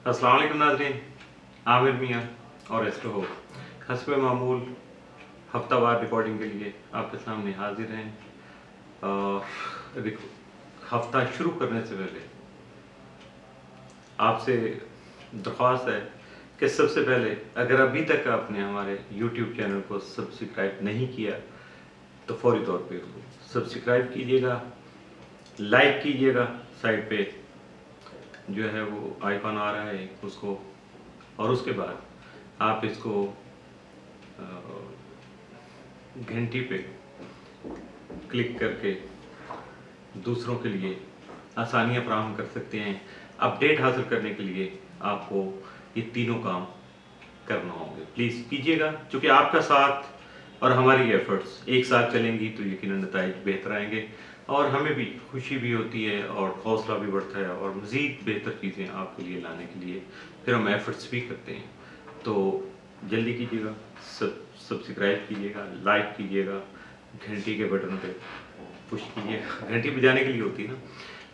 अस्सलाम वालेकुम नाज़रीन, आमिर मियाँ और एस्ट्रो हो हस्ब मामूल हफ्तावार रिकॉर्डिंग के लिए आपके सामने हाजिर हैं। हफ्ता शुरू करने से पहले आपसे दरख्वास्त है कि सबसे पहले अगर अभी तक आपने हमारे YouTube चैनल को सब्सक्राइब नहीं किया तो फौरी तौर पे सब्सक्राइब कीजिएगा, लाइक कीजिएगा, साइड पे जो है वो आइकॉन आ रहा है उसको, और उसके बाद आप इसको घंटी पे क्लिक करके दूसरों के लिए आसानियां फराहम कर सकते हैं। अपडेट हासिल करने के लिए आपको ये तीनों काम करना होंगे, प्लीज़ कीजिएगा। क्योंकि आपका साथ और हमारी एफर्ट्स एक साथ चलेंगी तो यकीनन नताइज बेहतर आएंगे और हमें भी खुशी भी होती है और हौसला भी बढ़ता है और मज़ीद बेहतर चीज़ें आपके लिए लाने के लिए फिर हम एफर्ट्स भी करते हैं। तो जल्दी कीजिएगा, सब्सक्राइब कीजिएगा, लाइक कीजिएगा, घंटी के बटन पे पुश कीजिएगा, घंटी बजाने के लिए होती है ना।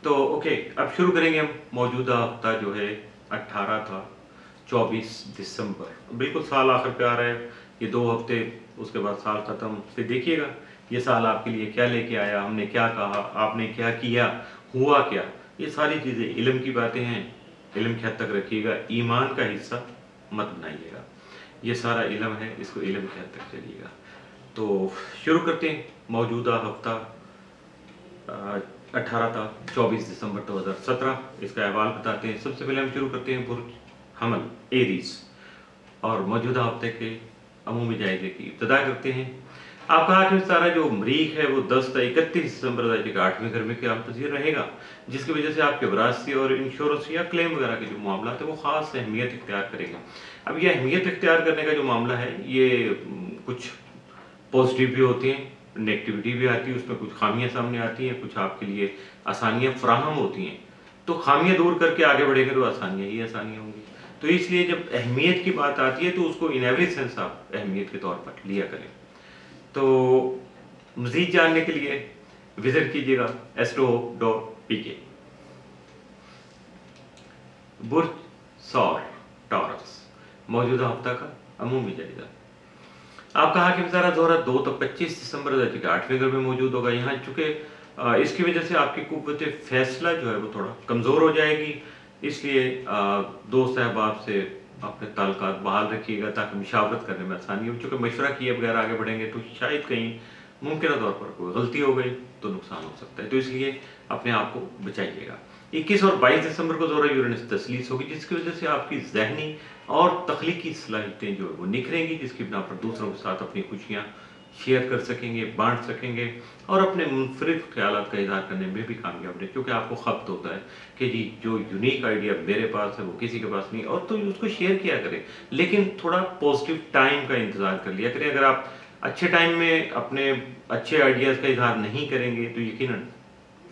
तो ओके, अब शुरू करेंगे हम। मौजूदा हफ्ता जो है 18 था, 24 दिसंबर, बिल्कुल साल आखिर पे आ रहा है। ये 2 हफ्ते, उसके बाद साल ख़त्म। फिर देखिएगा ये साल आपके लिए क्या लेके आया, हमने क्या कहा, आपने क्या किया, हुआ क्या। ये सारी चीज़ें इल्म की बातें हैं, इल्म के हद तक रखिएगा, ईमान का हिस्सा मत बनाइएगा। ये सारा इल्म है, इसको इल्म के हद तक चलिएगा। तो शुरू करते हैं। मौजूदा हफ्ता 18 था, 24 दिसंबर 2017, इसका अहवाल बताते हैं। सबसे पहले हम शुरू करते हैं बुर्ज हमल एरीज और मौजूदा हफ्ते के अमूमी जायजे की इब्तदा करते हैं। आपका आठवीं तारा जो मरीख है वो 10 से 31 दिसंबर तक 8वें घर में क़याम पज़ीर रहेगा, जिसकी वजह से आपके विरासती और इंश्योरेंस या क्लेम वगैरह के जो मामला है वो ख़ास अहमियत इख्तियार करेगा। अब ये अहमियत इख्तियार करने का जो मामला है ये कुछ पॉजिटिव भी होते हैं, नेगेटिविटी भी आती है, उसमें कुछ खामियां सामने आती हैं, कुछ आपके लिए आसानियां फराहम होती हैं। तो खामियां दूर करके आगे बढ़ेंगे तो आसानियां ही आसानियां होंगी। तो इसलिए जब अहमियत की बात आती है तो उसको इन एवरी सेंस आप अहमियत के तौर पर लिया करें। तो मज़ीद जानने के लिए विजिट कीजिएगा astro.pk। बुर्ज सौर टॉरस, मौजूदा हफ्ता का अमूमी जायजा। आपका हाकिम ज़रा ज़ोहरा 2 तो 25 दिसंबर तक 8वें घर में मौजूद होगा। यहाँ चूँकि इसकी वजह से आपकी कुव्वत फैसला जो है वो थोड़ा कमज़ोर हो जाएगी, इसलिए दोस्त अहबाब से अपने ताल्लुकात बहाल रखिएगा ताकि मुशावरत करने में आसानी हो। चूँकि मशवरा किए बगैर आगे बढ़ेंगे तो शायद कहीं मुमकिन तौर पर कोई गलती हो गई तो नुकसान हो सकता है, तो इसलिए अपने आप को बचाइएगा। 21 और 22 दिसंबर को ज़ोरा यूरेनस तस्लीस होगी, जिसकी वजह से आपकी जहनी और तख्लीकी सलाहियतें जो है वो निखरेंगी, जिसकी बिना पर दूसरों के साथ अपनी खुशियाँ शेयर कर सकेंगे, बांट सकेंगे और अपने मुनफरिद ख्यालात का इज़हार करने में भी कामयाब रहे। क्योंकि आपको खब्त होता है कि जी जो यूनिक आइडिया मेरे पास है वो किसी के पास नहीं, और तो उसको शेयर किया करें, लेकिन थोड़ा पॉजिटिव टाइम का इंतज़ार कर लिया करें। अगर आप अच्छे टाइम में अपने अच्छे आइडियाज़ का इज़हार नहीं करेंगे तो यकीनन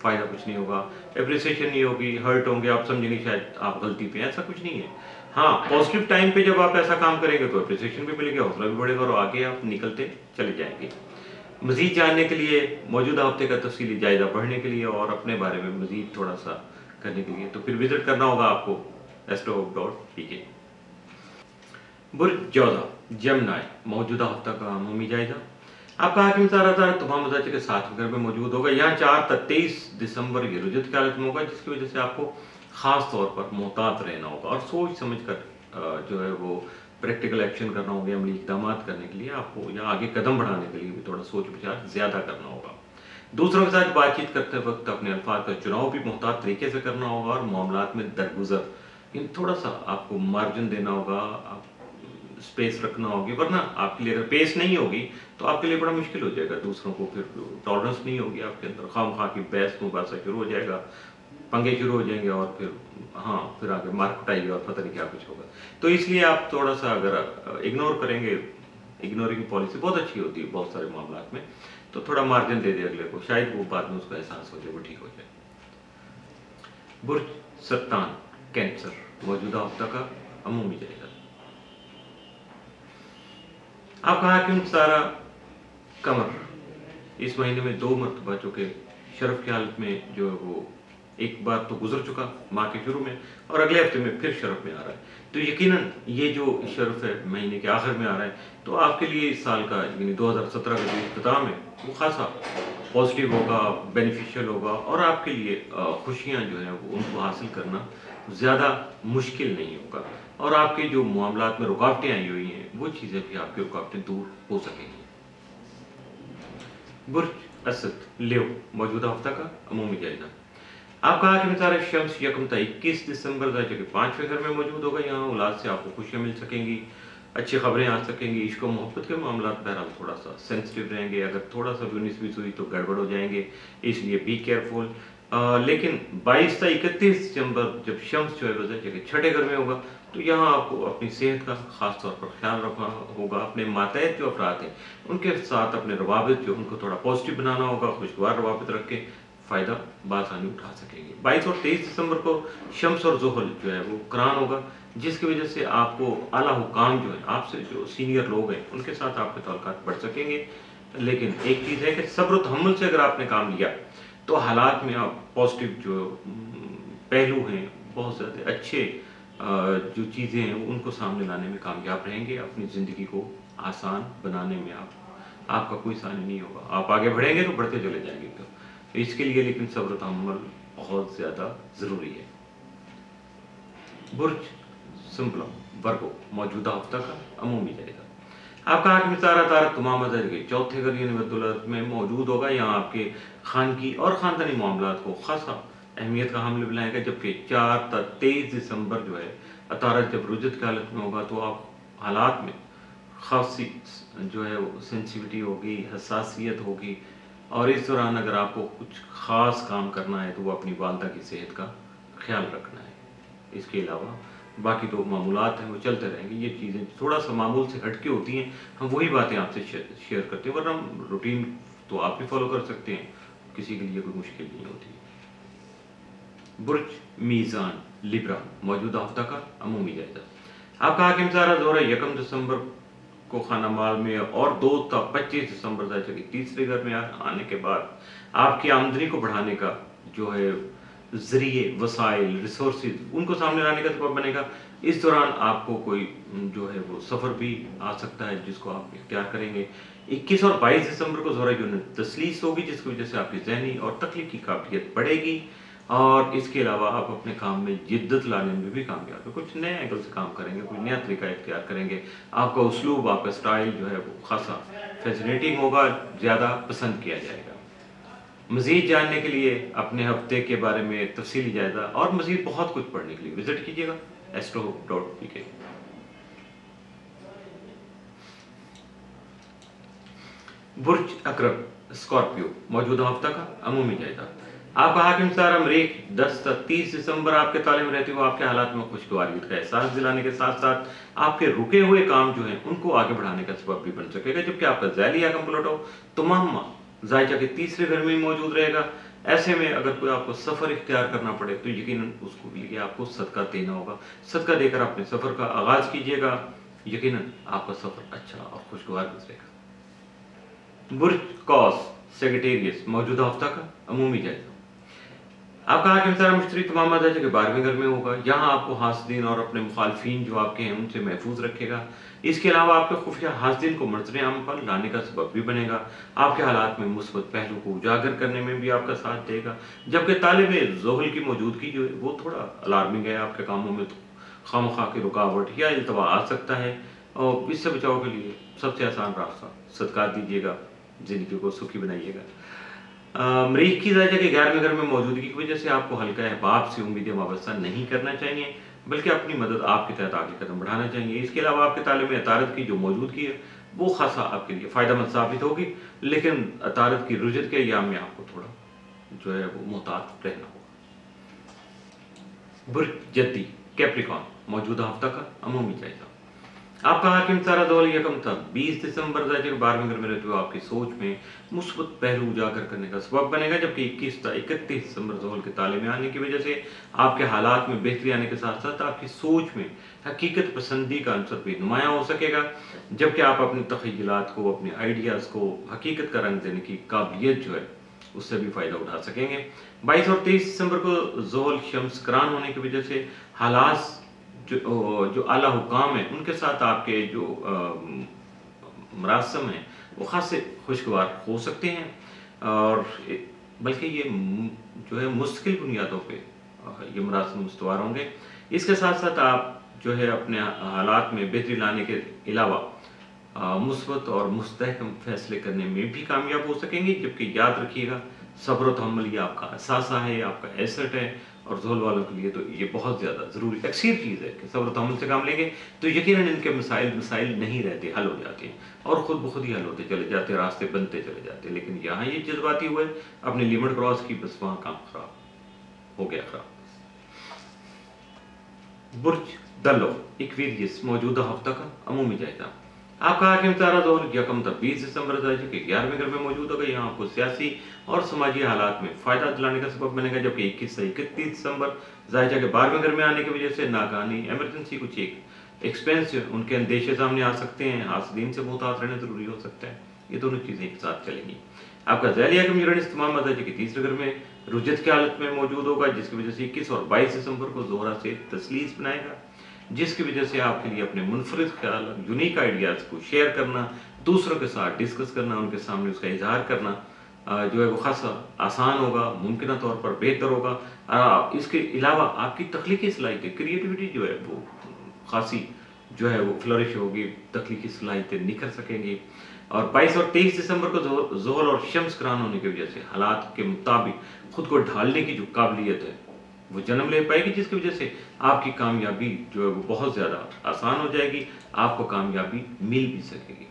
फ़ायदा कुछ नहीं होगा, एप्रिसिएशन नहीं होगी, हर्ट होंगे, आप समझेंगे शायद आप गलती पे, ऐसा कुछ नहीं है। हाँ, पॉजिटिव टाइम पे जब आप ऐसा काम करेंगे तो एप्रिसिएशन भी मिलेगा, हौसला भी बढ़ेगा और आगे आप निकलते चले जाएंगे। मज़ीद जानने के लिए, मौजूदा हफ्ते का तफसीली जायजा पढ़ने के लिए और अपने बारे में मज़ीद थोड़ा सा करने के लिए तो फिर विजिट करना होगा आपको astro.pk। बुर्ज जौज़ा जमनाई, मौजूदा हफ्ता का अमूमी जायजा। आपका हाकिम ज़रा तमाम मजाज के साथ घर में मौजूद होगा। यहाँ 4 तक 23 दिसंबर ये रुजत की हालत में होगा, जिसकी वजह से आपको ख़ास तौर पर मोहतात रहना होगा और सोच समझ कर जो है वो प्रैक्टिकल एक्शन करना होगा। अमली इक़दाम करने के लिए आपको या आगे कदम बढ़ाने के लिए भी थोड़ा सोच विचार ज़्यादा करना होगा। दूसरों के साथ बातचीत करते वक्त अपने अल्फाज का चुनाव भी मोहतात तरीके से करना होगा और मामलात में दरगुजर इन थोड़ा सा आपको मार्जिन देना होगा, स्पेस रखना होगी, वरना आपके लिए अगर पेस नहीं होगी तो आपके लिए बड़ा मुश्किल हो जाएगा। दूसरों को फिर टॉलरेंस नहीं होगी आपके अंदर, खाम की बहस मुबासा शुरू हो जाएगा, पंगे शुरू हो जाएंगे और फिर फिर आगे मार कुटाएगी और पता नहीं क्या कुछ होगा। तो इसलिए आप थोड़ा सा अगर इग्नोर करेंगे, इग्नोरिंग पॉलिसी बहुत अच्छी होती है बहुत सारे मामलों में, तो थोड़ा मार्जिन दे दे अगले को, शायद वो बाद में उसका एहसास हो जाए, वो ठीक हो जाए। बुर्ज सरतान कैंसर, मौजूदा हफ्ता का अमूमी जायजा। आपका हाकिम सारा कमर इस महीने में 2 मरतबा चुके शरफ की हालत में जो है वो एक बार तो गुजर चुका माह के शुरू में, और अगले हफ्ते में फिर शरफ में आ रहा है। तो यकीनन ये जो शरफ है महीने के आखिर में आ रहा है, तो आपके लिए इस साल का यानी 2017 का जो इख्तिताम है वो खासा पॉजिटिव होगा, बेनिफिशियल होगा, और आपके लिए खुशियाँ जो हैं वो उनको हासिल करना ज़्यादा मुश्किल नहीं होगा, और आपके जो मामलात में रुकावटें आई हुई हैं वो चीज़ें भी आपकी रुकावटें दूर हो सकेंगी। बुर्ज असद लियो मौजूदा हफ्ता का अमूमी जायजा। आपका हाकिम तारा शम्स यकम ता 21 दिसंबर जो कि 5वें घर में मौजूद होगा। यहाँ औलाद से आपको खुशियाँ मिल सकेंगी, अच्छी खबरें आ सकेंगी। इश्क और मोहब्बत के मामला बहरहाल थोड़ा सा सेंसिटिव रहेंगे, अगर थोड़ा सा भी 19-20 हुई तो गड़बड़ हो जाएंगे, इसलिए बी केयरफुल। लेकिन 22 से 31 दिसंबर जब शम्स जो है वजह जगह छठे घर में होगा, तो यहाँ आपको अपनी सेहत का ख़ास तौर पर ख्याल रखना होगा। अपने मातहत जो अफराद हैं उनके साथ अपने रवाबित जो उनको थोड़ा पॉजिटिव बनाना होगा, खुशगवार रवाबित रख के फ़ायदा बासानी उठा सकेंगे। 22 और 23 दिसंबर को शम्स और ज़ुहल जो है वो करान होगा, जिसकी वजह से आपको आला हुकाम जो है, आपसे जो सीनियर लोग हैं उनके साथ आपके ताल्लुकात बढ़ सकेंगे। लेकिन एक चीज़ है कि सब्र और तहम्मुल से अगर आपने काम लिया तो हालात में आप पॉजिटिव जो पहलू हैं, बहुत ज़्यादा अच्छे जो चीज़ें हैं उनको सामने लाने में कामयाब रहेंगे। अपनी ज़िंदगी को आसान बनाने में आपका कोई सानी नहीं होगा। आप आगे बढ़ेंगे तो बढ़ते चले जाएंगे, तो इसके लिए लेकिन सब्र तहम्मुल बहुत ज़्यादा ज़रूरी है। बुर्ज सिंपल वर्गो मौजूदा हफ्ता का अमूमी जायजा। आपका हाकिम तारा तारा तमाम मज़हर के चौथे घर यानी बदौलत में मौजूद होगा। यहाँ आपके खानगी और ख़ानदानी मामलात को खासा अहमियत का हामिल बनाएगा। जबकि 4 से 23 दिसंबर जो है अतारत जब रुजत की हालत में होगा, तो आप हालात में खासी जो है वो सेंसिटिविटी होगी, हसासियत होगी, और इस दौरान अगर आपको कुछ ख़ास काम करना है तो वो अपनी वालदा की सेहत का ख्याल रखना है। इसके अलावा बाकी तो मामूलात हैं वो चलते रहेंगे। ये चीज़ें थोड़ा सा मामूल से हटके होती हैं, हम वही बातें आपसे शेयर करते हैं, वरना हम रूटीन तो आप भी फॉलो कर सकते हैं, किसी के लिए कोई मुश्किल नहीं होती। बुर्ज मीज़ान लिब्रा मौजूदा हफ्ता का अमूमी जायजा। आपका हाकिम तारा ज़ोहरा 1 दिसंबर को खाना माल में और 2 से 25 दिसंबर तक के तीसरे घर में आने के बाद आपकी आमदनी को बढ़ाने का जो है ज़रिए, वसाइल, रिसोर्सेज उनको सामने लाने का सबब बनेगा। इस दौरान आपको कोई जो है वो सफ़र भी आ सकता है जिसको आप इख्तियार करेंगे। 21 और 22 दिसंबर को ज़ोहरा यूनिट तस्लीस होगी, जिसकी वजह से आपकी ज़हनी और तख्लीकी काबिलियत बढ़ेगी, और इसके अलावा आप अपने काम में जिद्दत लाने में भी कामयाब है। कुछ नए एंगल से काम करेंगे, कोई नया तरीका इख्तियार करेंगे, आपका उसलूब, आपका स्टाइल जो है वो खासा फैसिनेटिंग होगा, ज़्यादा पसंद किया जाएगा। मज़ीद जानने के लिए अपने हफ्ते के बारे में तफसीली जायजा और मज़ीद बहुत कुछ पढ़ने के लिए विजिट कीजिएगा astro.pk। बुर्ज अकरब स्कॉर्पियो मौजूदा हफ्ता का अमूमी जायजा। आपका हाकिम तारा मरीख 10 से 30 दिसंबर आपके ताले में रहते हुए आपके हालात में खुशगवारियत का एहसास दिलाने के साथ साथ आपके रुके हुए काम जो हैं उनको आगे बढ़ाने का सबब भी बन सकेगा। जबकि आपका ज़ैली या प्लूटो तमाम जायजा के तीसरे घर में मौजूद रहेगा। ऐसे में अगर कोई आपको सफ़र इख्तियार करना पड़े तो यकीनन उसको लिए आपको सदका देना होगा। सदका देकर अपने सफ़र का आगाज़ कीजिएगा, यकीनन आपका सफ़र अच्छा और खुशगवार गुजरेगा। बुर्ज कॉस सेक्रेटेरियस मौजूदा हफ्ता का अमूमी जायजा। आपका हाकिम तारा मुश्तरी तमाम मज़हर के 12वें घर में होगा। यहाँ आपको हासदीन और अपने मुखालफीन जो आपके हैं उनसे महफूज रखेगा। इसके अलावा आपके खुफिया हासदीन को मंजर आम पर लाने का सबब भी बनेगा। आपके हालात में मुस्बत पहलू को उजागर करने में भी आपका साथ देगा। जबकि तालिब ज़ोहल की मौजूदगी जो है वो थोड़ा अलार्मिंग है। आपके कामों में खामखा की रुकावट या इल्तवा आ सकता है, और इससे बचाव के लिए सबसे आसान रास्ता सदक़ात दीजिएगा, ज़िंदगी को सुखी बनाइएगा। मरीख की जायजा के 11वें घर में मौजूदगी की वजह से आपको हल्का अहबाब से उम्मीदें वाबस्ता नहीं करना चाहिए, बल्कि अपनी मदद आपके तहत आगे कदम बढ़ाना चाहिए। इसके अलावा आपके तालिब में अतारत की जो मौजूदगी है वो खासा आपके लिए फ़ायदेमंद साबित होगी, लेकिन अतारत की रुजत के अय्याम में आपको थोड़ा जो है वो मोहतात रहना होगा। बुर्ज जद्दी कैप्रिकॉन मौजूदा हफ्ता का अमूमी जायजा। आपका हाकिम तारा ज़ोहल 20 दिसंबर तक 12वें घर में रहते हुए आपकी सोच में मुस्बत पहलू उजागर करने का सबब बनेगा। जबकि 21 से 31 दिसंबर ज़ोहल के ताले में आने की वजह से आपके हालात में बेहतरी आने के साथ साथ आपकी सोच में हकीकत पसंदी का अंसर भी नुमायाँ हो सकेगा। जबकि आप अपने तख़य्युलात को, अपने आइडियाज़ को हकीकत का रंग देने की काबिलियत जो है اس سے بھی فائدہ اٹھا سکیں گے۔ 22 اور 23 دسمبر کو زحل شمس کران ہونے کی وجہ سے حالات جو اعلیٰ حکام ہیں ان کے ساتھ آپ کے جو مراسم ہیں وہ خاصے خوشگوار ہو سکتے ہیں، اور بلکہ یہ جو ہے مستقل بنیادوں پہ یہ مراسم استوار ہوں گے۔ اس کے ساتھ ساتھ آپ جو ہے اپنے حالات میں بہتری لانے کے علاوہ مثبت اور مستحکم فیصلے کرنے میں بھی کامیاب ہو سکیں گے، جبکہ یاد رکھیے گا صبر و تحمل یہ آپ کا اثاثہ ہے، آپ کا ایسٹ ہے، اور زحل والوں کے لیے تو یہ بہت زیادہ ضروری اکثیر چیز ہے کہ صبر و تحمل سے کام لیں گے تو یقیناً ان کے مسائل نہیں رہتے، حل ہو جاتے ہیں اور خود بخود ہی حل ہوتے چلے جاتے، راستے بنتے چلے جاتے۔ لیکن یہاں یہ جذباتی ہوئے اپنی لیمٹ کراس کی، بس وہاں کام خراب ہو گیا۔ برج دلو ایکویریس موجودہ ہفتہ کا عمومی جائزہ۔ آپ کا حاکم ستارہ زحل یکم تا 20 دسمبر کے 11ویں گھر میں موجود ہوگا۔ یہاں آپ کو سیاسی اور سماجی حالات میں فائدہ دلانے کا سبب بنے گا، جبکہ 21 سے 31 دسمبر ظاہرہ کے 12ویں گھر میں آنے کی وجہ سے ناگہانی ایمرجنسی کچھ ایکسپینس ان کے اندیشے سامنے آ سکتے ہیں، حاسدین سے محتاط رہنا ضروری ہو سکتا ہے۔ یہ دونوں چیزیں ایک ساتھ چلیں گی۔ آپ کا ذیلی حاکم یورینس تمام مزاجی کے 30ویں گھر میں رجت کی حالت میں موجود ہوگا، جس کی وجہ سے 21 اور 22 دسمبر کو زہرہ سے تسلیس بنائے گا، جس کی وجہ سے آپ کے لیے اپنے منفرد خیالات، یونیک آئیڈیاز کو شیئر کرنا، دوسروں کے ساتھ ڈسکس کرنا، ان کے سامنے اس کا اظہار کرنا جو ہے وہ خاصا آسان ہوگا، ممکنہ طور پر بہتر ہوگا۔ اس کے علاوہ آپ کی تخلیقی صلاحیتیں، کریٹیوٹی جو ہے وہ خاصی جو ہے وہ فلورش ہوگی، تخلیقی صلاحیتیں نکھر سکیں گی۔ اور 22 اور 23 دسمبر کو زحل اور شمس کران ہونے کی وجہ سے حالات کے مطابق خود کو ڈھالنے کی جو قابلیت ہے وہ جنم لے پائے گی، جس کی وجہ سے آپ کی کامیابی جو ہے وہ بہت زیادہ آسان ہو جائے گی، آپ کو کامیابی مل بھی سکے گی۔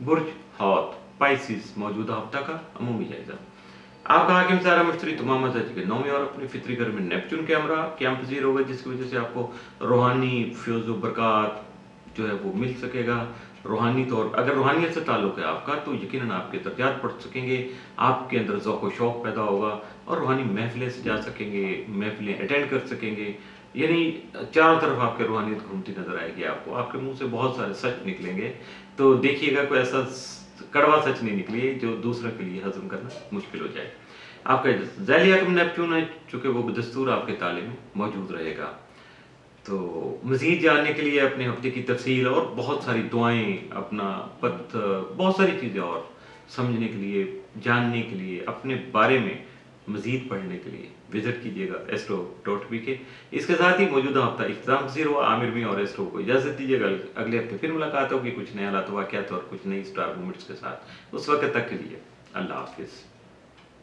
برج حوت پائسیس موجودہ ہفتہ کا عمومی جائزہ۔ آپ کا حاکم ستارہ مشتری تمام مزاج کے 9ویں اور اپنے فطری گھر میں نیپچون کے ہمراہ قیام پذیر ہوگا، جس کی وجہ سے آپ کو روحانی فیض و برکات جو ہے وہ مل سکے گا۔ روحانی طور اگر روحانیت سے تعلق ہے آپ کا تو یقیناً آپ کے درجات بڑھ سکیں گے، آپ کے اندر ذوق و شوق پیدا ہوگا اور روحانی محفلیں سجا سکیں گے، محفلیں اٹینڈ کر سکیں گے، یعنی چاروں طرف آپ کے روحانیت گھومتی نظر آئے گی آپ کو، آپ کے منہ سے بہت سارے سچ نکلیں گے۔ تو دیکھیے گا کوئی ایسا کڑوا سچ نہیں نکلی جو دوسروں کے لیے ہضم کرنا مشکل ہو جائے۔ آپ کا ذیلی حاکم نیپچون ہے، چونکہ وہ بدستور آپ کے تالے میں موجود رہے گا۔ تو مزید جاننے کے لیے اپنے ہفتے کی تفصیل اور بہت ساری دعائیں، اپنا پت، بہت ساری چیزیں اور سمجھنے کے لیے، جاننے کے لیے، اپنے بارے میں مزید پڑھنے کے لیے وزٹ کیجیے گا astro.bk۔ اس کے ساتھ ہی موجودہ ہفتہ اختتام پذیر ہوا۔ عامر میں اور ایسٹرو کو اجازت دیجیے گا، اگلے ہفتے پھر ملاقات ہوگی کچھ نئے حالات واقعات اور کچھ نئی اسٹار مومنٹس کے ساتھ۔ اس وقت تک کے لیے اللہ حافظ۔